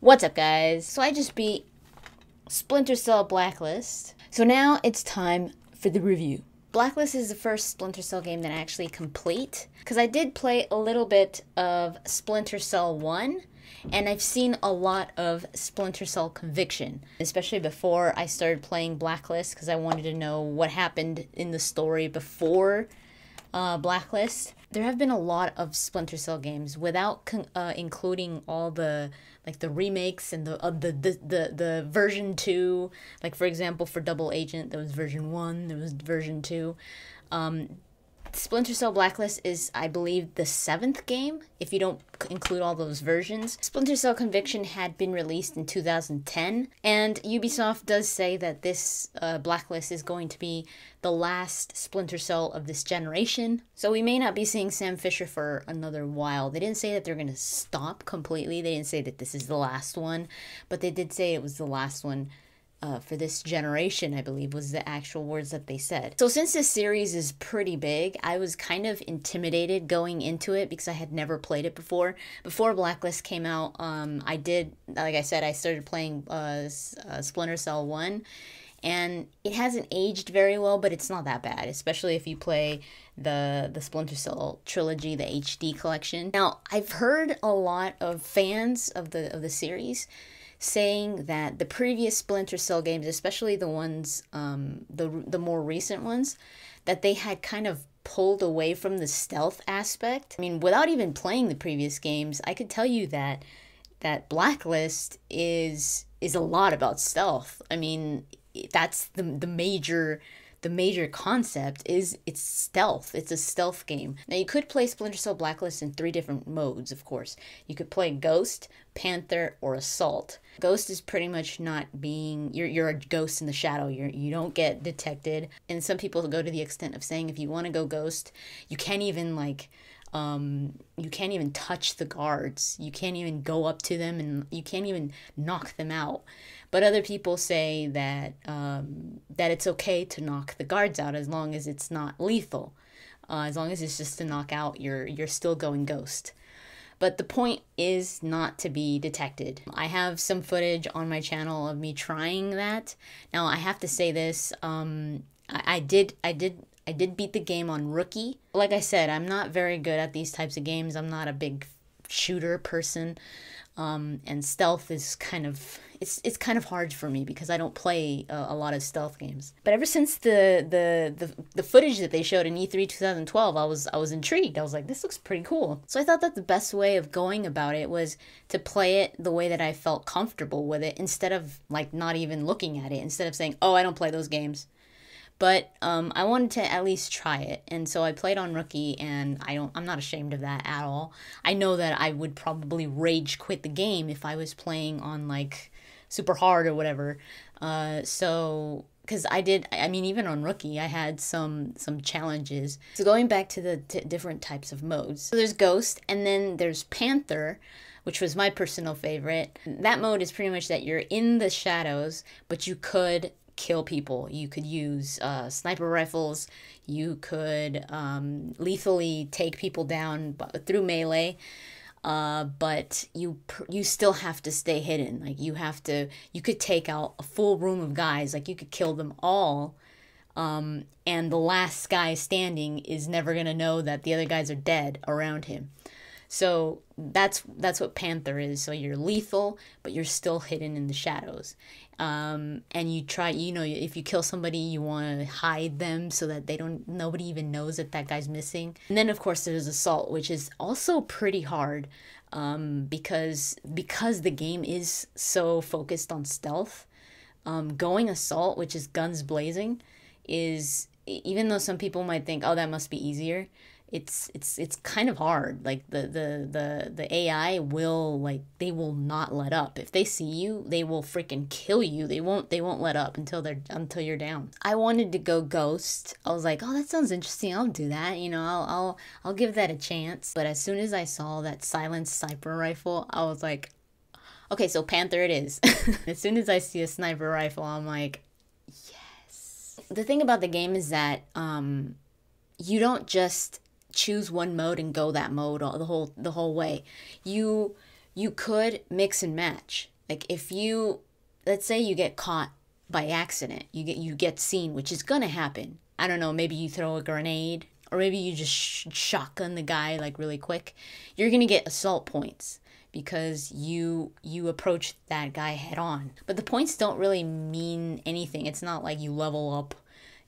What's up, guys? So I just beat Splinter Cell Blacklist. So now it's time for the review. Blacklist is the first Splinter Cell game that I actually complete, because I did play a little bit of Splinter Cell 1, and I've seen a lot of Splinter Cell Conviction, especially before I started playing Blacklist, because I wanted to know what happened in the story before Blacklist. There have been a lot of Splinter Cell games without including all the the remakes and the version 2. Like, for example, for Double Agent, there was version 1, there was version 2. Splinter Cell Blacklist is, I believe, the 7th game, if you don't include all those versions. Splinter Cell Conviction had been released in 2010, and Ubisoft does say that this Blacklist is going to be the last Splinter Cell of this generation. So we may not be seeing Sam Fisher for another while. They didn't say that they're going to stop completely. They didn't say that this is the last one, but they did say it was the last one for this generation, I believe, was the actual words that they said. So since this series is pretty big, I was kind of intimidated going into it because I had never played it before. Before Blacklist came out, I did, like I said, I started playing Splinter Cell 1, and it hasn't aged very well, but it's not that bad, especially if you play the Splinter Cell trilogy, the HD collection. Now, I've heard a lot of fans of the series saying that the previous Splinter Cell games, especially the ones, the more recent ones, that they had kind of pulled away from the stealth aspect. I mean, without even playing the previous games, I could tell you that Blacklist is a lot about stealth. I mean, that's the major concept is it's stealth. It's a stealth game. Now, you could play Splinter Cell Blacklist in 3 different modes, of course. You could play Ghost, Panther, or Assault. Ghost is pretty much not being... You're a ghost in the shadow. You don't get detected. And some people go to the extent of saying if you want to go Ghost, you can't even, like... you can't even touch the guards. You can't even go up to them, and you can't even knock them out. But other people say that that it's okay to knock the guards out as long as it's not lethal. As long as it's just to knock out, you're still going Ghost. But the point is not to be detected. I have some footage on my channel of me trying that. Now, I have to say this, I did beat the game on Rookie. Like I said, I'm not very good at these types of games. I'm not a big shooter person. And stealth is kind of, it's kind of hard for me because I don't play a lot of stealth games. But ever since the footage that they showed in E3 2012, I was intrigued. I was like, this looks pretty cool. So I thought that the best way of going about it was to play it the way that I felt comfortable with it, instead of like not even looking at it, instead of saying, oh, I don't play those games. But I wanted to at least try it, and so I played on Rookie, and I'm not ashamed of that at all. I know that I would probably rage quit the game if I was playing on like super hard or whatever. Because I mean, even on Rookie, I had some challenges. So going back to the different types of modes. So there's Ghost, and then there's Panther, which was my personal favorite. That mode is pretty much that you're in the shadows, but you could kill people. You could use sniper rifles. You could lethally take people down through melee. But you still have to stay hidden. Like, you could take out a full room of guys. Like, you could kill them all. And the last guy standing is never gonna know that the other guys are dead around him. So that's what Panther is. So you're lethal, but you're still hidden in the shadows. And you try, if you kill somebody, you want to hide them so that nobody even knows that guy's missing. And then, of course, there's Assault, which is also pretty hard, because the game is so focused on stealth. Going Assault, which is guns blazing, is, even though some people might think, oh, that must be easier, it's kind of hard. Like, the AI will, like, they will not let up. If they see you, they will freaking kill you. They won't let up until you're down. I wanted to go Ghost. I was like, oh, that sounds interesting. I'll do that. I'll give that a chance. But as soon as I saw that silenced sniper rifle, I was like, okay, so Panther it is. As soon as I see a sniper rifle, I'm like, yes. The thing about the game is that you don't just choose one mode and go that mode the whole way. You could mix and match. Like if you, let's say you get caught by accident, you get seen, which is gonna happen. I don't know, maybe you throw a grenade, or maybe you just shotgun the guy like really quick. You're gonna get assault points because you approach that guy head on. But the points don't really mean anything. It's not like you level up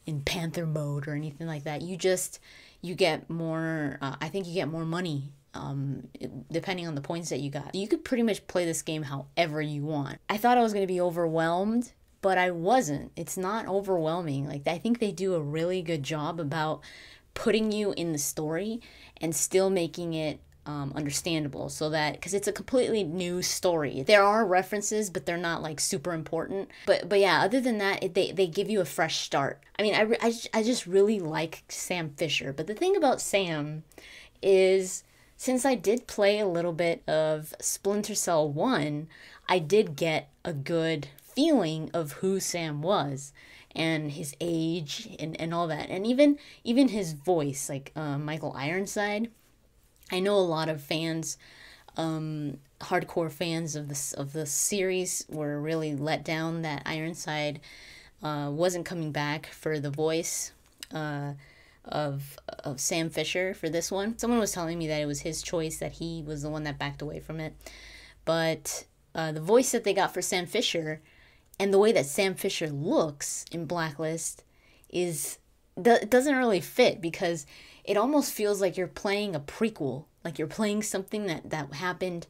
in Panther mode or anything like that. You get more, I think you get more money depending on the points that you got. You could pretty much play this game however you want. I thought I was going to be overwhelmed, but I wasn't. It's not overwhelming. Like, I think they do a really good job about putting you in the story and still making it understandable, so that, because it's a completely new story. There are references, but they're not like super important. But yeah, other than that, they give you a fresh start. I mean, I just really like Sam Fisher. But the thing about Sam is, since I did play a little bit of Splinter Cell 1, I did get a good feeling of who Sam was and his age and all that. And even his voice, like Michael Ironside. I know a lot of fans, hardcore fans of the series, were really let down that Ironside wasn't coming back for the voice of Sam Fisher for this one. Someone was telling me that it was his choice, that he was the one that backed away from it. But the voice that they got for Sam Fisher and the way that Sam Fisher looks in Blacklist doesn't really fit, because it almost feels like you're playing a prequel. Like you're playing something that happened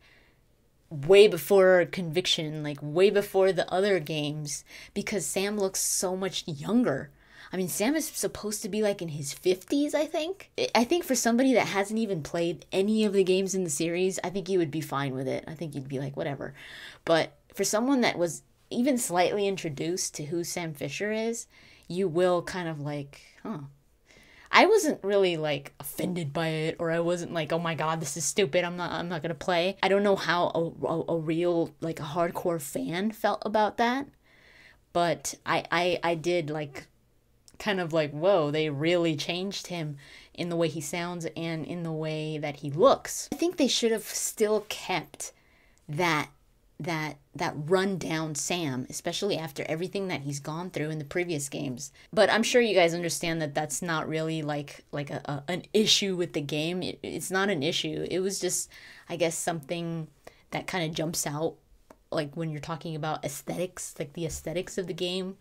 way before Conviction, like way before the other games, because Sam looks so much younger. I mean, Sam is supposed to be like in his 50s, I think. I think for somebody that hasn't even played any of the games in the series, I think you would be fine with it. I think you'd be like, whatever. But for someone that was even slightly introduced to who Sam Fisher is, you will kind of like, huh. I wasn't really like offended by it, or I wasn't like, oh my god, this is stupid, I'm not gonna play. I don't know how a real, like, a hardcore fan felt about that, but I did like kind of like, whoa, they really changed him in the way he sounds and in the way that he looks. I think they should have still kept that rundown Sam, especially after everything that he's gone through in the previous games. But I'm sure you guys understand that that's not really like an issue with the game. It's not an issue. It was just, I guess, something that kind of jumps out, like when you're talking about aesthetics, like the aesthetics of the game.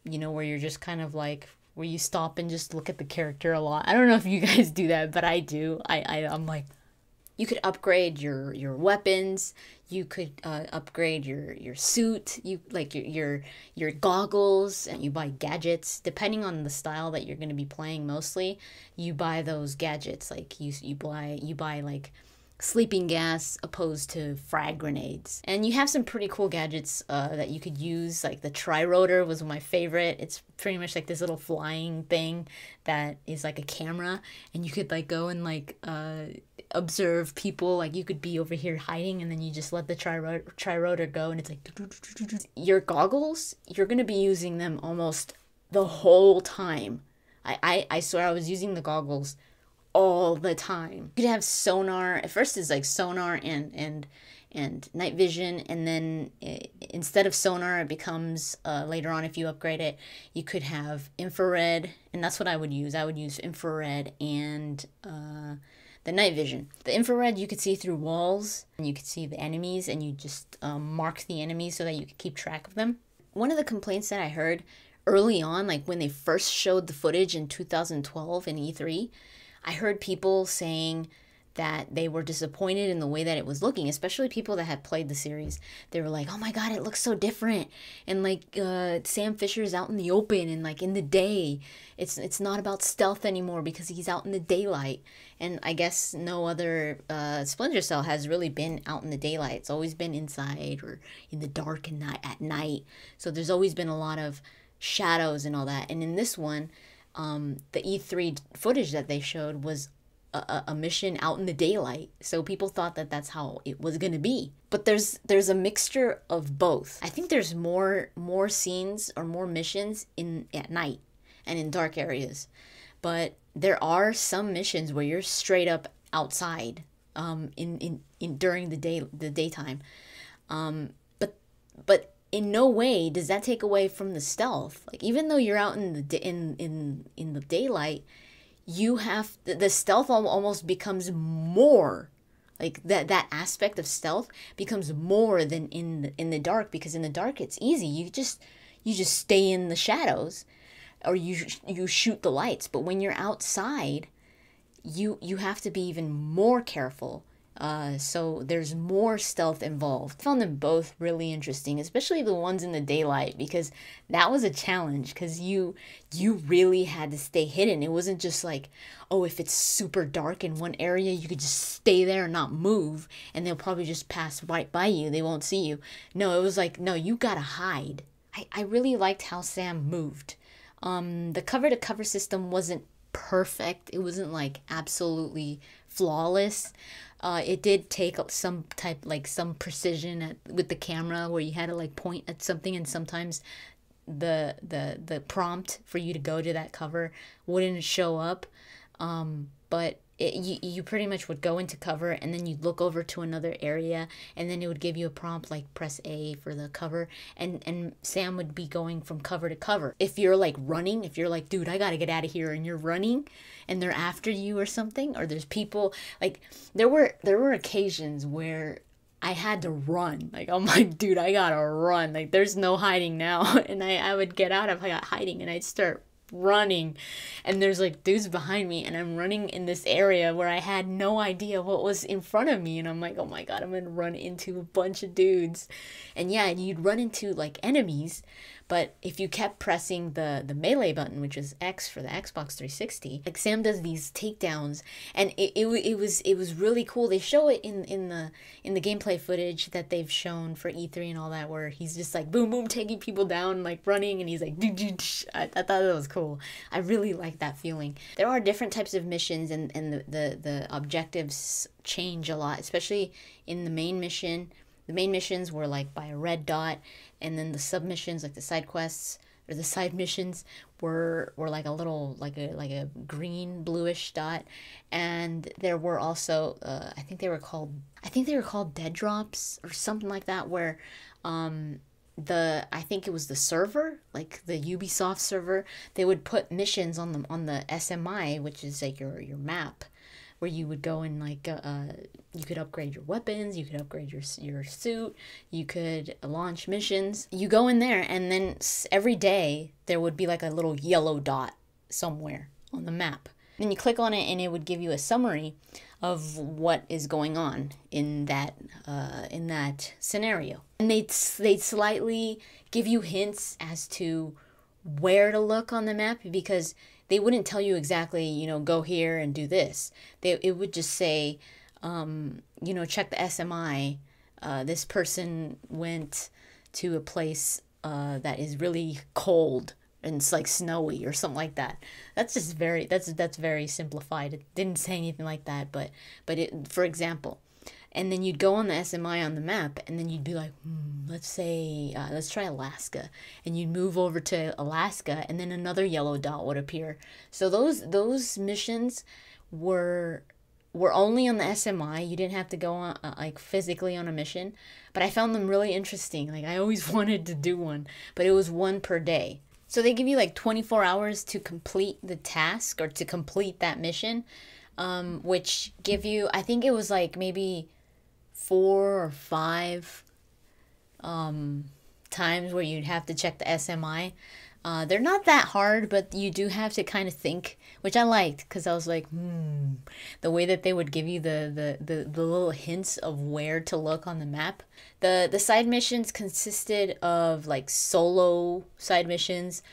You know, where you're just kind of like, where you stop and just look at the character a lot. I don't know if you guys do that, but I do. I'm like, you could upgrade your weapons. You could upgrade your suit. You like your goggles, and you buy gadgets depending on the style that you're going to be playing. Mostly, you buy those gadgets. Like you buy like sleeping gas opposed to frag grenades. And you have some pretty cool gadgets that you could use. Like the tri-rotor was my favorite. It's pretty much like this little flying thing that is like a camera, and you could like go and like observe people. Like you could be over here hiding, and then you just let the tri-rotor go, and it's like your goggles, you're gonna be using them almost the whole time. I swear I was using the goggles all the time. You could have sonar. At first it's like sonar and night vision, and then instead of sonar it becomes later on, if you upgrade it, you could have infrared, and that's what I would use. I would use infrared and the night vision. The infrared, you could see through walls, and you could see the enemies, and you just mark the enemies so that you could keep track of them. One of the complaints that I heard early on, like when they first showed the footage in 2012 in E3, I heard people saying that they were disappointed in the way that it was looking, especially people that had played the series. They were like, oh my god, it looks so different. And like Sam Fisher's out in the open and like in the day. It's not about stealth anymore because he's out in the daylight. And I guess no other Splinter Cell has really been out in the daylight. It's always been inside or in the dark and at night. So there's always been a lot of shadows and all that. And in this one, the E3 footage that they showed was a mission out in the daylight, so people thought that that's how it was gonna be. But there's a mixture of both. I think there's more scenes or more missions at night and in dark areas, but there are some missions where you're straight up outside during the daytime. But in no way does that take away from the stealth. Like, even though you're out in the daylight, you have the stealth almost becomes more, like that aspect of stealth becomes more than in the dark, because in the dark it's easy. You just stay in the shadows, or you shoot the lights. But when you're outside, you have to be even more careful. So there's more stealth involved. I found them both really interesting, especially the ones in the daylight, because that was a challenge, because you really had to stay hidden. It wasn't just like, oh, if it's super dark in one area, you could just stay there and not move, and they'll probably just pass right by you. They won't see you. No, it was like, no, you gotta hide. I really liked how Sam moved. The cover-to-cover system wasn't perfect. It wasn't like absolutely flawless. It did take some precision with the camera, where you had to like point at something, and sometimes the prompt for you to go to that cover wouldn't show up. But you pretty much would go into cover, and then you'd look over to another area, and then it would give you a prompt like press A for the cover, and Sam would be going from cover to cover. If you're like running, if you're like, dude, I gotta get out of here, and you're running and they're after you or something, or there's people, like there were occasions where I had to run. Like, I'm like, dude, I gotta run. Like, there's no hiding now. And I would get out of hiding, and I'd start running, and there's like dudes behind me, and I'm running in this area where I had no idea what was in front of me, and I'm like, oh my god, I'm gonna run into a bunch of dudes. And yeah, you'd run into like enemies, but if you kept pressing the melee button, which is X for the Xbox 360, like Sam does these takedowns, and it was really cool. They show it in the gameplay footage that they've shown for E3 and all that, where he's just like boom boom taking people down, like running, and he's like I thought that was cool. I really like that feeling. There are different types of missions, and the objectives change a lot, especially in the main mission. The main missions were like by a red dot, and then the submissions, like the side quests or the side missions, were like a little like a green bluish dot. And there were also I think they were called dead drops or something like that, where I think it was the server, like the Ubisoft server, they would put missions on the SMI, which is like your map, where you would go and like you could upgrade your weapons, you could upgrade your suit, you could launch missions. You go in there, and then every day there would be like a little yellow dot somewhere on the map. Then you click on it, and it would give you a summary of what is going on in that scenario. And they'd slightly give you hints as to where to look on the map, because they wouldn't tell you exactly, go here and do this. It would just say, check the SMI. This person went to a place that is really cold, and it's like snowy or something like that. That's just that's very simplified. It didn't say anything like that, but it, for example. And then you'd go on the SMI on the map, and then you'd be like, let's try Alaska. And you'd move over to Alaska, and then another yellow dot would appear. So those missions were only on the SMI. You didn't have to go on like physically on a mission. But I found them really interesting. Like, I always wanted to do one, but it was one per day. So they give you like 24 hours to complete the task, or to complete that mission, which give you, I think it was like maybe 4 or 5 times where you'd have to check the SMI. They're not that hard, but you do have to kind of think, which I liked, because I was like, the way that they would give you the little hints of where to look on the map. The side missions consisted of like solo side missions,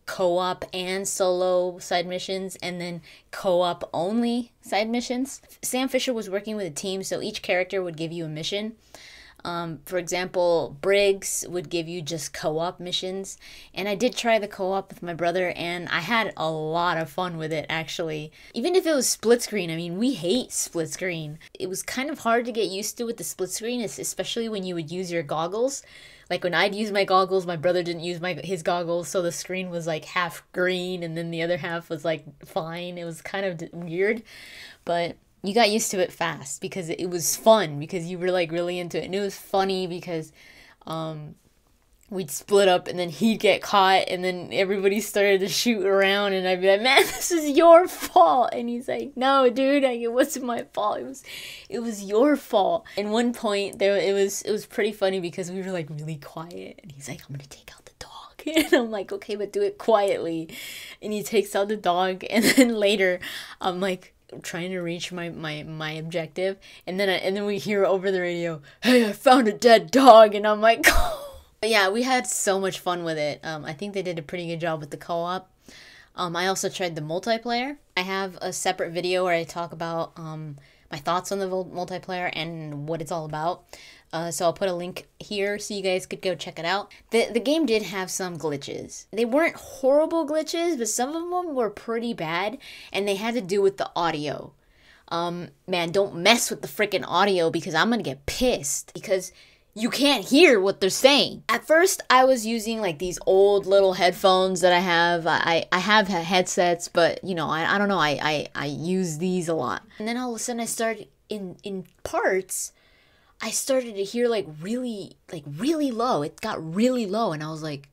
co-op and solo side missions, and then co-op only side missions. Sam Fisher was working with a team, so each character would give you a mission. For example, Briggs would give you just co-op missions, and I did try the co-op with my brother, and I had a lot of fun with it, actually. Even if it was split screen, I mean, we hate split screen. It was kind of hard to get used to with the split screen, especially when you would use your goggles. Like, when I'd use my goggles, my brother didn't use his goggles, so the screen was like half green, and then the other half was like fine. It was kind of weird, but you got used to it fast because it was fun, because you were like really into it. And it was funny because we'd split up and then he'd get caught and then everybody started to shoot around and I'd be like, man, this is your fault. And he's like, no, dude, like, it wasn't my fault. It was your fault. And one point it was pretty funny because we were like really quiet and he's like, I'm gonna take out the dog. And I'm like, okay, but do it quietly. And he takes out the dog and then later I'm like trying to reach my objective and then we hear over the radio, hey, I found a dead dog. And I'm like, but yeah, we had so much fun with it. I think they did a pretty good job with the co-op. I also tried the multiplayer. I have a separate video where I talk about my thoughts on the multiplayer and what it's all about. So I'll put a link here so you guys could go check it out. The game did have some glitches. They weren't horrible glitches, but some of them were pretty bad, and they had to do with the audio. Man, don't mess with the freaking audio because I'm gonna get pissed because you can't hear what they're saying. At first, I was using like these old little headphones that I have. I have headsets, but you know, I don't know. I use these a lot. And then all of a sudden, I started in parts. I started to hear like really low. It got really low, and I was like,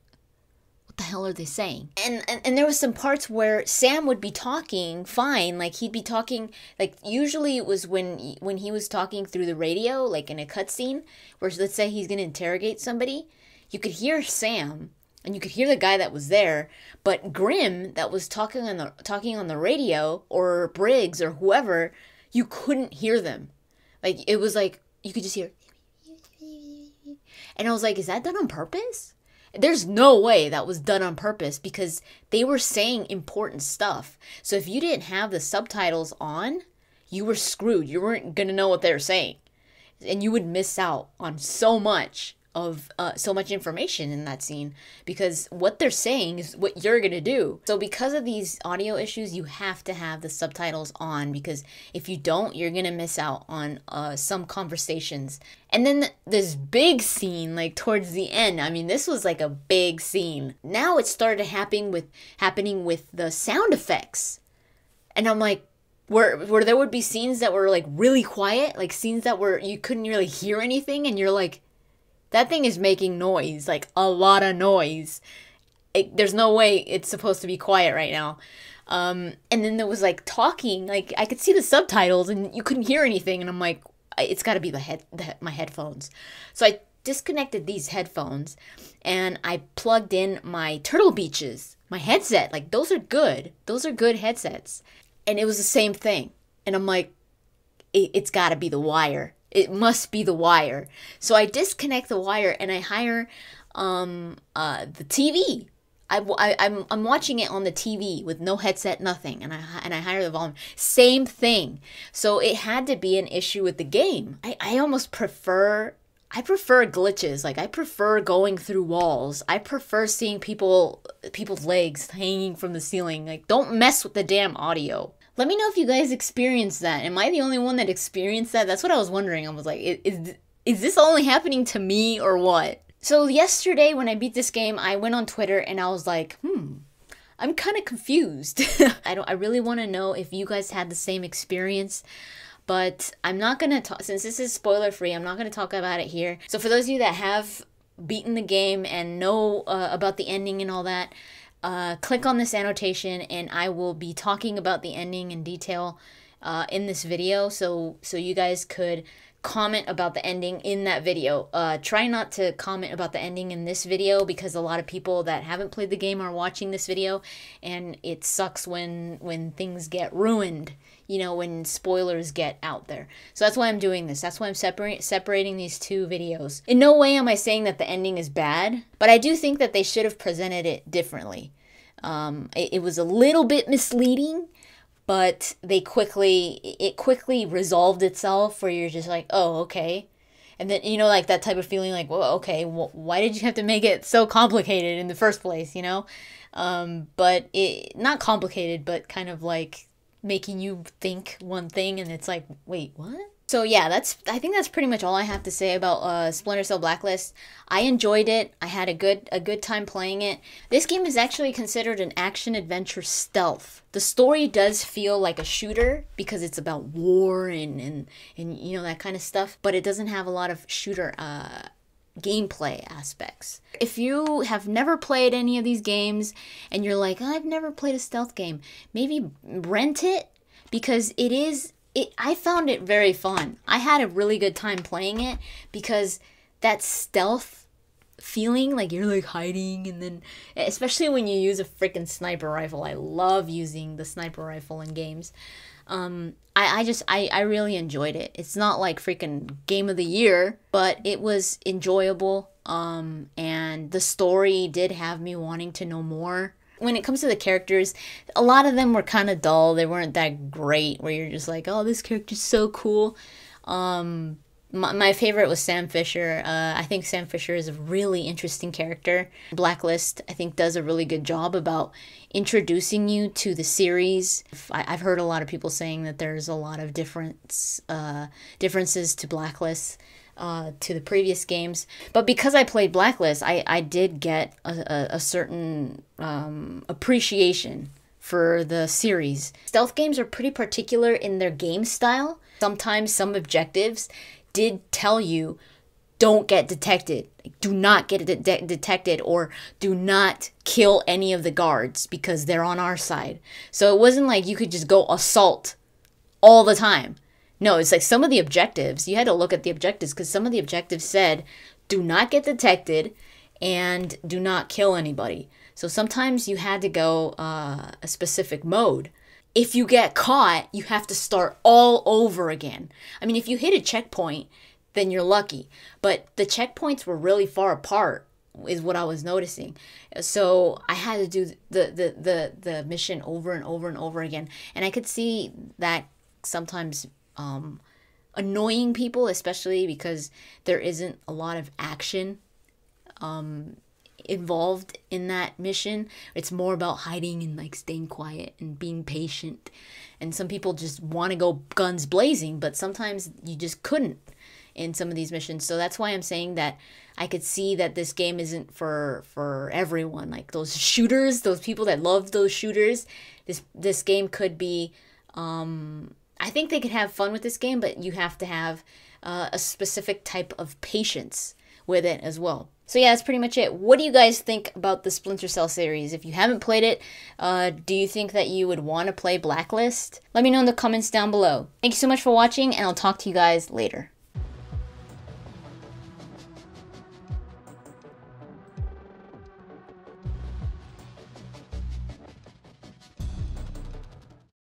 what the hell are they saying? And there was some parts where Sam would be talking fine, like he'd be talking, like usually it was when he was talking through the radio, like in a cutscene, where let's say he's gonna interrogate somebody, you could hear Sam and you could hear the guy that was there, but Grim that was talking on the radio, or Briggs or whoever, you couldn't hear them. Like it was like you could just hear, and I was like, is that done on purpose? There's no way that was done on purpose because they were saying important stuff. So if you didn't have the subtitles on, you were screwed. You weren't going to know what they were saying. And you would miss out on so much information in that scene because what they're saying is what you're going to do. So because of these audio issues, you have to have the subtitles on because if you don't, you're going to miss out on some conversations. And then this big scene, like towards the end, I mean, this was like a big scene. Now it started happening with the sound effects. And I'm like, where there would be scenes that were like really quiet, like scenes that were, you couldn't really hear anything. And you're like, that thing is making noise, like a lot of noise. There's no way it's supposed to be quiet right now. And then there was like talking, like I could see the subtitles and you couldn't hear anything. And I'm like, it's got to be my headphones. So I disconnected these headphones and I plugged in my Turtle Beaches, my headset. Like those are good. Those are good headsets. And it was the same thing. And I'm like, it's got to be the wire. It must be the wire. So I disconnect the wire and I hire the TV. I'm watching it on the TV with no headset, nothing, and I hire the volume. Same thing. So it had to be an issue with the game. I almost prefer glitches. Like I prefer going through walls. I prefer seeing people's legs hanging from the ceiling. Like don't mess with the damn audio. Let me know if you guys experienced that. Am I the only one that experienced that? That's what I was wondering. I was like, is this only happening to me or what? So yesterday when I beat this game, I went on Twitter and I was like, I'm kind of confused. I really want to know if you guys had the same experience. But I'm not going to talk, since this is spoiler free, I'm not going to talk about it here. So for those of you that have beaten the game and know about the ending and all that, click on this annotation and I will be talking about the ending in detail in this video, so you guys could comment about the ending in that video. Try not to comment about the ending in this video because a lot of people that haven't played the game are watching this video and it sucks when things get ruined, you know, when spoilers get out there. So that's why I'm doing this. That's why I'm separating these two videos. In no way am I saying that the ending is bad, but I do think that they should have presented it differently. It was a little bit misleading, but it quickly resolved itself where you're just like, oh, okay. And then, you know, like that type of feeling like, well, okay, why did you have to make it so complicated in the first place, you know? But not complicated, but kind of like making you think one thing and it's like, wait, what? So yeah, I think that's pretty much all I have to say about Splinter Cell Blacklist. I enjoyed it. I had a good time playing it. This game is actually considered an action adventure stealth. The story does feel like a shooter because it's about war and you know, that kind of stuff, but it doesn't have a lot of shooter gameplay aspects. If you have never played any of these games and you're like, oh, I've never played a stealth game, maybe rent it, because I found it very fun. I had a really good time playing it because that stealth feeling, like you're like hiding, and then especially when you use a freaking sniper rifle. I love using the sniper rifle in games. I really enjoyed it. It's not like freaking game of the year, but it was enjoyable. And the story did have me wanting to know more. When it comes to the characters, a lot of them were kind of dull. They weren't that great, where you're just like, oh, this character's so cool. My favorite was Sam Fisher. I think Sam Fisher is a really interesting character. Blacklist, I think, does a really good job about introducing you to the series. I've heard a lot of people saying that there's a lot of differences to Blacklist to the previous games. But because I played Blacklist, I did get a certain appreciation for the series. Stealth games are pretty particular in their game style. Sometimes some objectives did tell you, don't get detected. Do not get detected, or do not kill any of the guards because they're on our side. So it wasn't like you could just go assault all the time. No, it's like some of the objectives, you had to look at the objectives, because some of the objectives said, do not get detected and do not kill anybody. So sometimes you had to go a specific mode. If you get caught, you have to start all over again. I mean, if you hit a checkpoint, then you're lucky. But the checkpoints were really far apart, is what I was noticing. So I had to do the mission over and over and over again. And I could see that sometimes annoying people, especially because there isn't a lot of action involved in that mission. It's more about hiding and like staying quiet and being patient. And some people just want to go guns blazing, but sometimes you just couldn't in some of these missions. So that's why I'm saying that I could see that this game isn't for everyone. Like those shooters, those people that love those shooters, this game could be I think they could have fun with this game, but you have to have a specific type of patience with it as well. So yeah, that's pretty much it. What do you guys think about the Splinter Cell series? If you haven't played it, do you think that you would want to play Blacklist? Let me know in the comments down below. Thank you so much for watching, and I'll talk to you guys later.